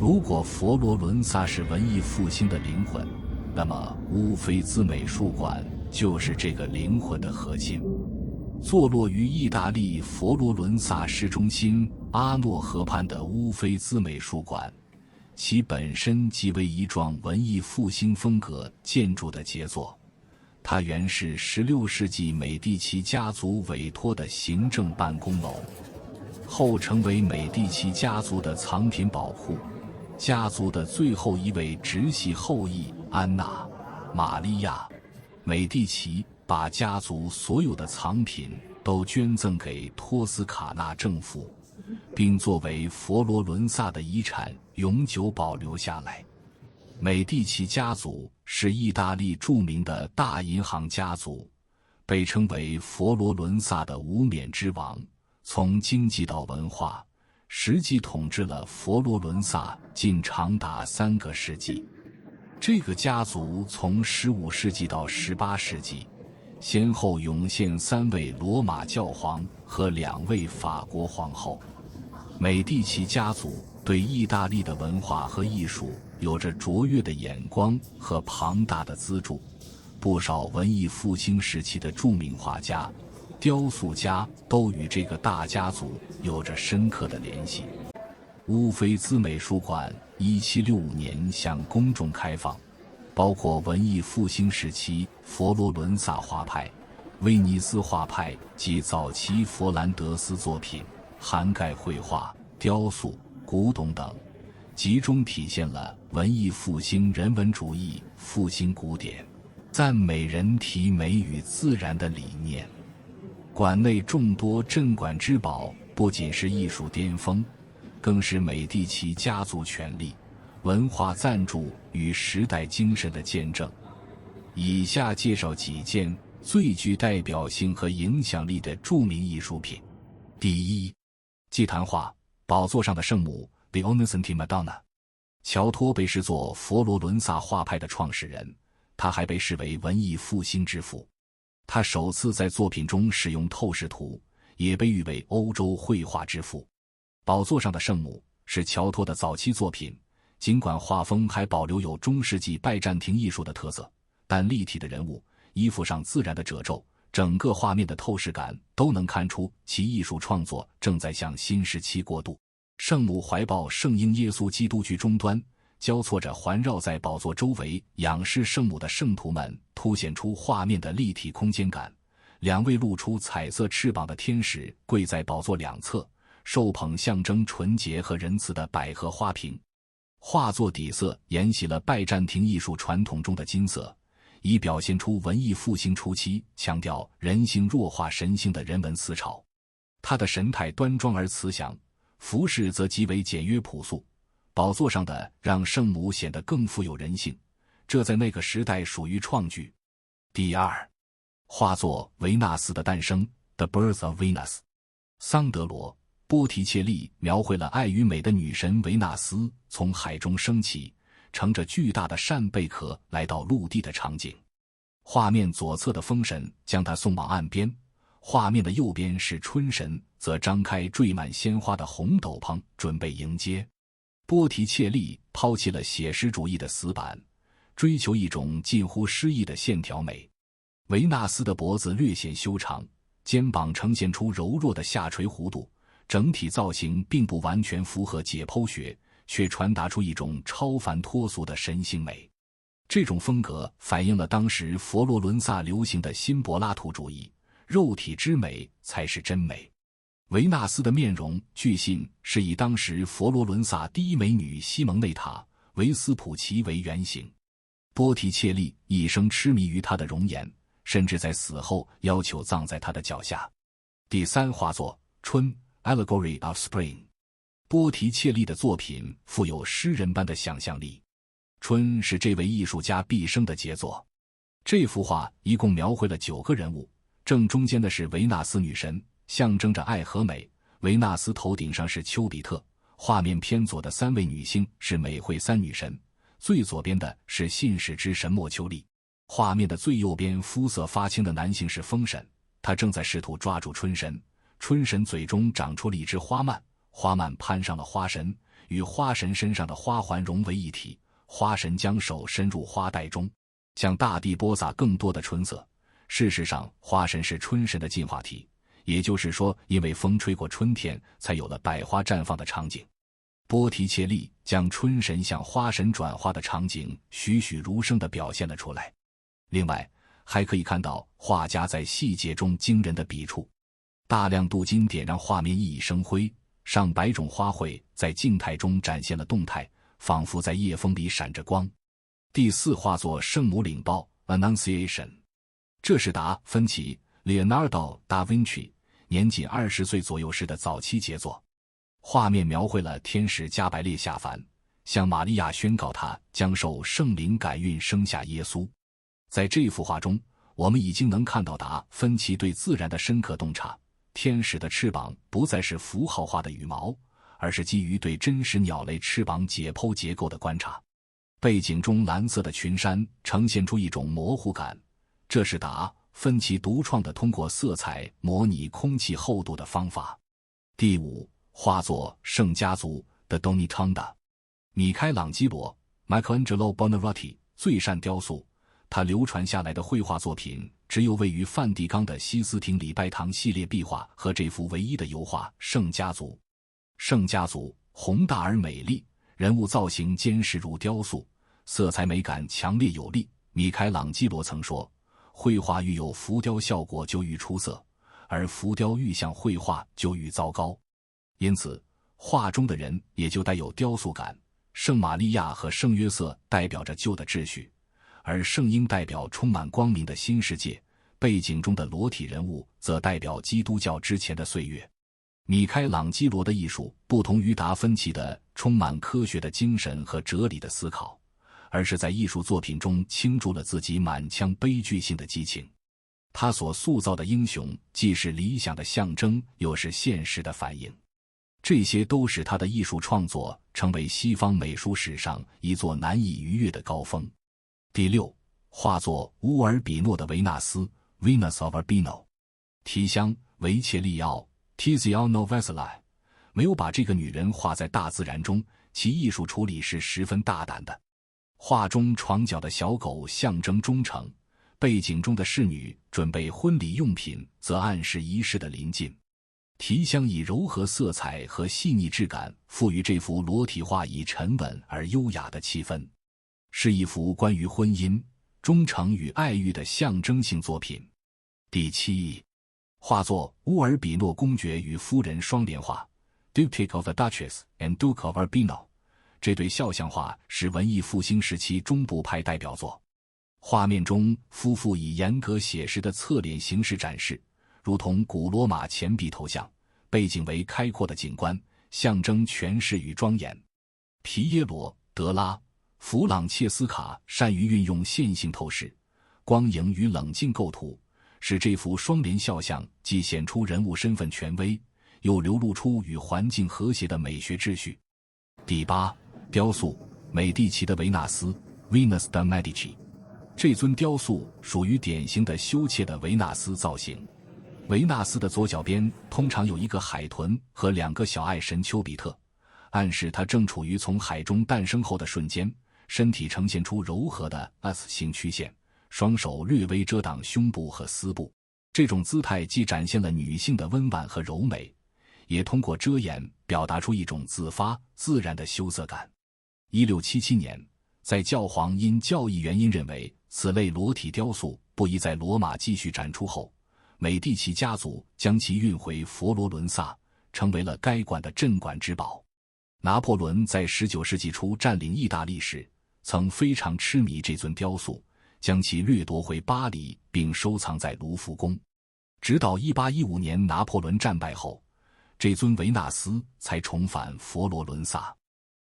如果佛羅倫薩是文藝復興的靈魂，那麼烏菲茲美術館就是這個靈魂的核心。坐落於意大利佛羅倫薩市中心阿諾河畔的烏菲茲美術館，其本身即為一幢文藝復興風格建築的傑作。它原是16世紀美第奇家族委託的行政辦公樓，後成為美第奇家族的藏品寶庫。家族的最後一位直系後裔安娜·瑪利亞·美第奇把家族所有的藏品都捐赠給托斯卡纳政府，並作為佛羅倫薩的遺產永久保留下來。美第奇家族是意大利著名的大銀行家族，被稱為佛羅伦薩的无冕之王，從经濟到文化，實際統治了佛羅倫薩近長達3個世紀。這個家族從15世紀到18世紀，先後湧現3位羅馬教皇和2位法國皇後。美第奇家族對意大利的文化和藝術有着卓越的眼光和龐大的資助，不少文藝復興時期的著名畫家、雕塑家都與這個大家族有着深刻的聯繫。烏菲茲美術館1765年向公眾開放，包括文藝復興時期佛羅倫薩畫派、威尼斯畫派及早期佛蘭德斯作品，涵蓋繪畫、雕塑、古董等，集中體現了文藝復興人文主義復興古典、讚美人體美與自然的理念。馆內眾多鎮館之寶不僅是藝術巔峰，更是美第奇家族權力、文化贊助與時代精神的見證。以下介紹幾件最具代表性和影響力的著名藝術品。第一，祭壇畫《寶座上的聖母》The Onnipotent Madonna。喬托被視作佛羅倫薩畫派的創始人，他還被視為文藝復興之父。他首次在作品中使用透視圖，也被譽為歐洲繪畫之父。寶座上的聖母是喬托的早期作品，儘管畫風還保留有中世紀拜占庭藝術的特色，但立體的人物、衣服上自然的褶皺，整個畫面的透視感都能看出其藝術創作正在向新時期過渡。聖母懷抱聖嬰耶穌基督居中端，交錯着環繞在寶座周圍仰視聖母的聖徒們，凸顯出畫面的立體空間感。2位露出彩色翅膀的天使跪在寶座兩側，手捧象徵純潔和仁慈的百合花瓶。畫作底色沿襲了拜占庭藝術傳統中的金色，以表現出文藝復興初期強調人性弱化神性的人文思潮。他的神態端莊而慈祥，服飾則極為簡約樸素，寶座上的讓聖母顯得更富有人性，這在那個時代屬於創舉。第二，畫作《維納斯的誕生》The Birth of Venus。桑德羅·波提切利描繪了愛與美的女神維納斯從海中升起，乘着巨大的扇貝殼來到陸地的場景。畫面左側的風神將她送往岸邊，畫面的右邊是春神，則張開綴滿鮮花的紅斗篷，準備迎接。波提切利拋棄了寫實主義的死板，追求一種近乎詩意的線條美。維納斯的脖子略顯修長，肩膀呈現出柔弱的下垂弧度，整體造型並不完全符合解剖學，卻傳達出一種超凡脫俗的神性美。這種風格反映了當時佛羅倫薩流行的新柏拉圖主義，肉體之美才是真美。維納斯的面容據信是以當時佛羅倫薩第一美女西蒙內塔·維斯普奇為原型。波提切利一生痴迷於她的容顏，甚至在死後要求葬在她的腳下。第三畫作《春》Allegory of Spring。波提切利的作品富有詩人般的想象力，《春》是這位藝術家畢生的傑作。這幅畫一共描繪了9個人物，正中間的是維納斯女神，象徵着愛和美。維納斯頭頂上是丘比特，畫面偏左的3位女星是美惠三女神，最左邊的是信使之神莫丘利。畫面的最右邊膚色發青的男性是風神，他正在試圖抓住春神。春神嘴中長出了一只花蔓，花蔓攀上了花神，與花神身上的花環融為一體，花神將手伸入花袋中，向大地播撒更多的春色。事實上，花神是春神的进化體，也就是說，因為風吹過春天，才有了百花绽放的場景。波提切利将春神向花神轉化的場景栩栩如生地表现了出來。另外，還可以看到畫家在細節中驚人的筆觸，大量鍍金點讓畫面熠熠生輝，上百種花卉在靜態中展現了動態，仿佛在夜風裡閃着光。第4畫作《聖母領報》Annunciation， 這是達芬奇 Leonardo da Vinci 年僅20歲左右時的早期傑作。畫面描繪了天使加百列下凡，向瑪利亞宣告他將受聖靈感孕生下耶穌。在這幅畫中，我們已經能看到達芬奇對自然的深刻洞察。天使的翅膀不再是符號化的羽毛，而是基于对真實鳥類翅膀解剖結構的觀察。背景中藍色的群山呈現出一種模糊感，這是達芬奇獨創的通過色彩模擬空氣厚度的方法。第5畫作《聖家族》的 Donatella， 米開朗基羅 Michelangelo Buonarroti 最善雕塑。他流傳下來的繪畫作品只有位於梵蒂岡的西斯廷禮拜堂系列壁畫和這幅唯一的油畫《聖家族》。聖家族宏大而美麗，人物造型堅實如雕塑，色彩美感強烈有力。米開朗基羅曾說，繪畫愈有浮雕效果就愈出色，而浮雕愈像繪畫就愈糟糕。因此，畫中的人也就帶有雕塑感。聖瑪利亞和聖約瑟代表着舊的秩序，而聖嬰代表充滿光明的新世界，背景中的裸體人物則代表基督教之前的歲月。米開朗基羅的藝術不同於達芬奇的充滿科學的精神和哲理的思考，而是在藝術作品中傾注了自己滿腔悲劇性的激情。他所塑造的英雄既是理想的象徵，又是現實的反映。這些都使他的藝術創作成為西方美術史上一座難以逾越的高峰。第6畫作烏爾比諾的維納斯 Venus of Urbino， 題香維切利奧 Tiziano Vesely， 沒有把這個女人畫在大自然中，其藝術處理是十分大膽的。畫中床腳的小狗象徵忠誠，背景中的侍女準備婚禮用品則暗示儀式的臨近。題香以柔和色彩和細膩質感賦予這幅裸體畫以沉穩而優雅的氣氛，是一幅關於婚姻、忠誠與愛欲的象徵性作品。第7畫作烏爾比諾公爵與夫人雙聯畫 Diptych of the Duchess and Duke of Urbino， 這對肖像畫是文藝復興時期中部派代表作。畫面中夫婦以嚴格寫實的側臉形式展示，如同古羅馬錢幣頭像，背景為開闊的景觀，象徵權勢與莊嚴。皮耶羅·德拉·弗朗切斯卡善於運用線性透視、光影與冷靜構圖，使這幅雙聯肖像既顯出人物身份權威，又流露出與環境和諧的美學秩序。第8雕塑美第奇的維納斯 Venus de Medici， 這尊雕塑屬於典型的羞怯的維納斯造型。維納斯的左腳邊通常有一個海豚和2個小愛神丘比特，暗示他正處於從海中誕生後的瞬間，身體呈現出柔和的 S 型曲線，雙手略微遮擋胸部和絲部。這種姿態既展現了女性的溫婉和柔美，也通過遮掩表達出一種自發自然的羞澀感。1677年，在教皇因教義原因認為此類裸體雕塑不宜在羅馬繼續展出後，美第奇家族將其運回佛羅倫薩，成為了該館的鎮館之寶。拿破崙在19世紀初佔領意大利時，曾非常痴迷這尊雕塑，將其掠奪回巴黎並收藏在盧浮宮。直到1815年拿破崙戰敗後，這尊維納斯才重返佛羅倫薩。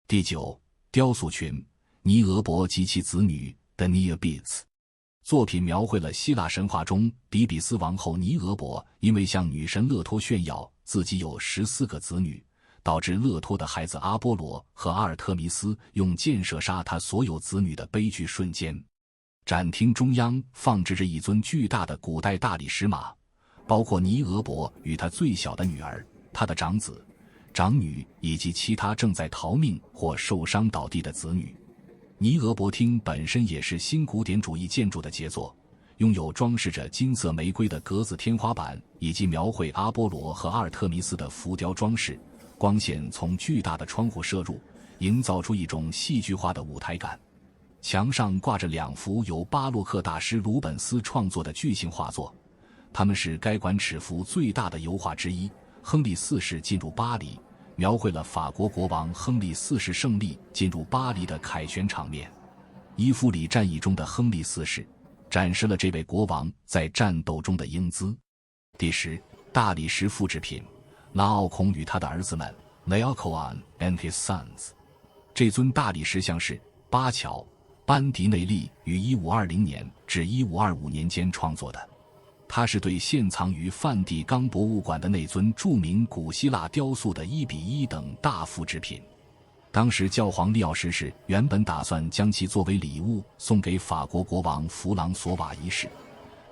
第9雕塑群尼俄伯及其子女 The Neobites， 作品描繪了希臘神話中底比斯王后尼俄伯因為向女神勒托炫耀自己有14個子女，導致勒托的孩子阿波羅和阿爾特彌斯用箭射殺他所有子女的悲劇瞬間。展廳中央放置着一尊巨大的古代大理石馬，包括尼俄伯與他最小的女兒、他的長子，長女以及其他正在逃命或受傷倒地的子女。尼俄伯廳本身也是新古典主义建築的杰作，拥有装饰着金色玫瑰的格子天花板，以及描绘阿波羅和阿尔特弥斯的浮雕装饰。光線從巨大的窗戶射入，營造出一種戲劇化的舞台感。墙上掛着2幅由巴洛克大師鲁本斯創作的巨型畫作，它们是该馆尺幅最大的油畫之一。亨利4世进入巴黎，描繪了法國國王亨利4世勝利进入巴黎的凱旋场面。伊夫里戰役中的亨利4世展示了這位国王在戰鬥中的英姿。第10，大理石复制品，拉奧孔与他的兒子們 Laocoon and his sons。 這尊大理石像是巴喬·班迪內利于1520年至1525年间創作的，它是對現藏於梵蒂岡博物館的那尊著名古希臘雕塑的1:1等大複製品。當時教皇利奧10世原本打算將其作為禮物送給法國國王弗朗索瓦一世，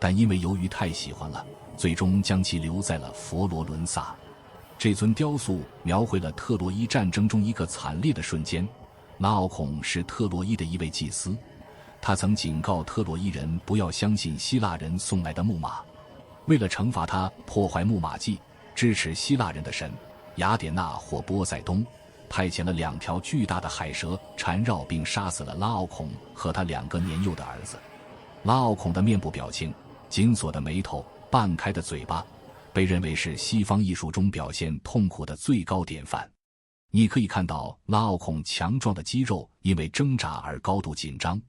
但因為由於太喜歡了，最終將其留在了佛羅倫薩。這尊雕塑描繪了特洛伊戰爭中一個慘烈的瞬間。拉奧孔是特洛伊的一位祭司，他曾警告特洛伊人不要相信希臘人送來的木馬。為了懲罰他破壞木馬祭，支持希臘人的神雅典娜或波塞冬，派遣了2條巨大的海蛇纏繞並殺死了拉奧孔和他2個年幼的兒子。拉奧孔的面部表情、緊鎖的眉頭、半開的嘴巴，被認為是西方藝術中表現痛苦的最高典範。你可以看到拉奧孔強壯的肌肉因為掙扎而高度緊張，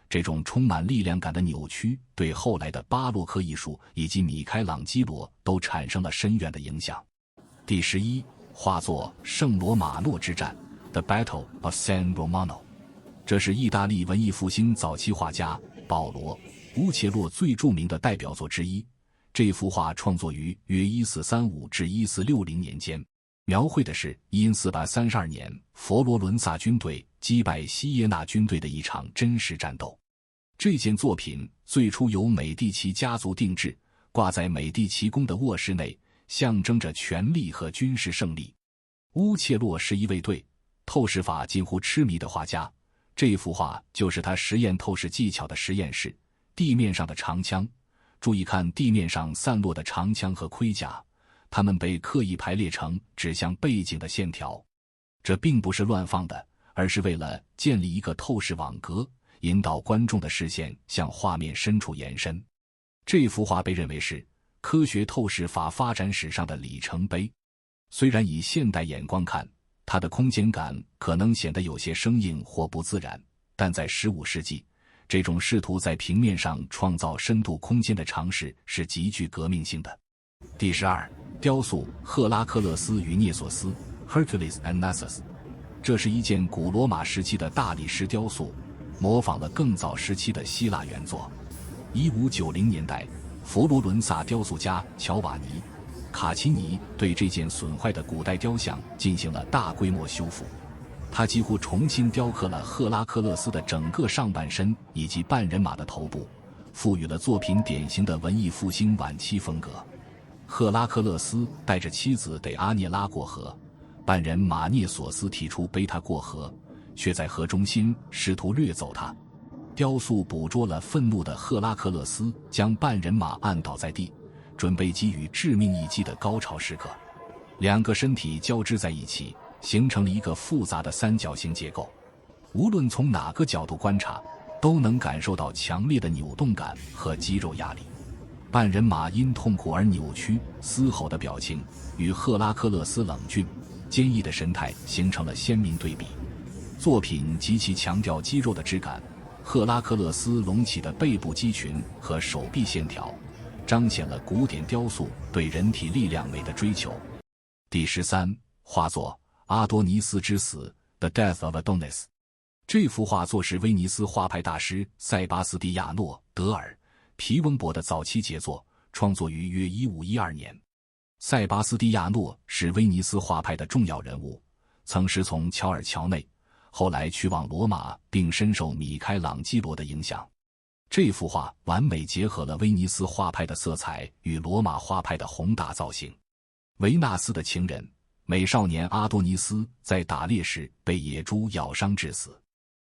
這種充滿力量感的扭曲對後來的巴洛克藝術以及米開朗基羅都產生了深遠的影響。第11，畫作《聖羅馬諾之戰》The Battle of San Romano， 這是意大利文藝復興早期畫家保羅·烏切洛最著名的代表作之一。這幅畫創作於約1435至1460年間，描繪的是因432年佛羅倫薩軍隊擊敗西耶納軍隊的一場真實戰鬥。這件作品最初由美第奇家族定制，掛在美第奇宮的臥室內，象徵着權力和軍事勝利。烏切洛是一位對透視法近乎痴迷的畫家，這幅畫就是他實驗透視技巧的實驗室。地面上的長槍，注意看地面上散落的長槍和盔甲，它們被刻意排列成指向背景的線條。這並不是亂放的，而是為了建立一個透視網格，引導觀眾的視線向畫面深處延伸。這幅畫被認為是科學透視法發展史上的里程碑。雖然以現代眼光看，它的空間感可能顯得有些生硬或不自然，但在15世紀，這種試圖在平面上創造深度空間的嘗試是極具革命性的。第12，雕塑赫拉克勒斯與涅索斯 Hercules and Nessus。 這是一件古羅馬時期的大理石雕塑，模仿了更早時期的希臘原作。1590年代，佛羅倫薩雕塑家喬瓦尼·卡奇尼對這件損壞的古代雕像進行了大規模修復，他幾乎重新雕刻了赫拉克勒斯的整個上半身以及半人馬的頭部，賦予了作品典型的文藝復興晚期風格。赫拉克勒斯帶着妻子得阿涅拉過河，半人馬涅索斯提出背他過河，卻在河中心試圖掠走他。雕塑捕捉了憤怒的赫拉克勒斯將半人馬按倒在地，準備給予致命一擊的高潮時刻。2個身體交織在一起，形成了一個複雜的三角形結構。無論從哪個角度觀察，都能感受到強烈的扭動感和肌肉壓力。半人馬因痛苦而扭曲嘶吼的表情，與赫拉克勒斯冷峻堅毅的神態形成了鮮明對比。作品極其強調肌肉的質感，赫拉克勒斯隆起的背部肌群和手臂線條，彰顯了古典雕塑對人體力量美的追求。第13，畫作《阿多尼斯之死》The Death of Adonis。 這幅畫作是威尼斯畫派大師塞巴斯蒂亞諾·德爾·皮翁博的早期傑作，創作於約1512年。塞巴斯蒂亞諾是威尼斯畫派的重要人物，曾師從喬爾喬內，後來去往羅馬，並深受米開朗基羅的影響。這幅畫完美結合了威尼斯畫派的色彩與羅馬畫派的宏大造型。維納斯的情人美少年阿多尼斯在打獵時被野豬咬傷致死。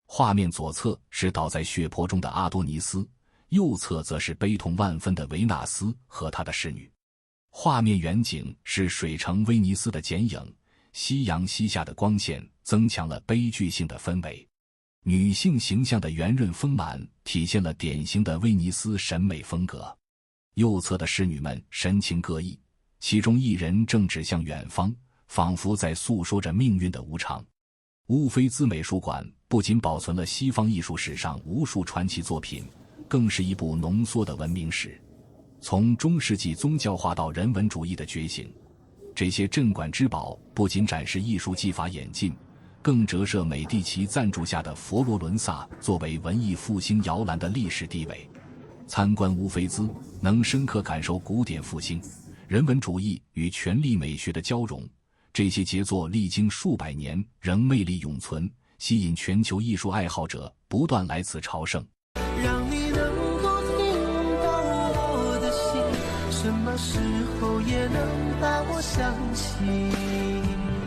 畫面左側是倒在血泊中的阿多尼斯，右側則是悲痛萬分的維納斯和他的侍女。畫面遠景是水城威尼斯的剪影，夕陽西下的光線增強了悲劇性的氛圍。女性形象的圓潤豐滿體現了典型的威尼斯審美風格。右側的侍女們神情各異，其中一人正指向遠方，仿佛在訴說着命運的無常。烏菲茲美術館不仅保存了西方藝術史上無數傳奇作品，更是一部濃縮的文明史。從中世紀宗教化到人文主義的覺醒，這些镇馆之寶不僅展示藝術技法演进，更折射美第奇贊助下的佛羅倫薩作為文藝復興搖籃的歷史地位。參觀烏菲茲，能深刻感受古典復興、人文主義與權力美學的交融。這些傑作歷經數百年仍魅力永存，吸引全球藝術愛好者不斷來此朝聖。讓你能夠聽到我的心，什麼時候也能把我想起。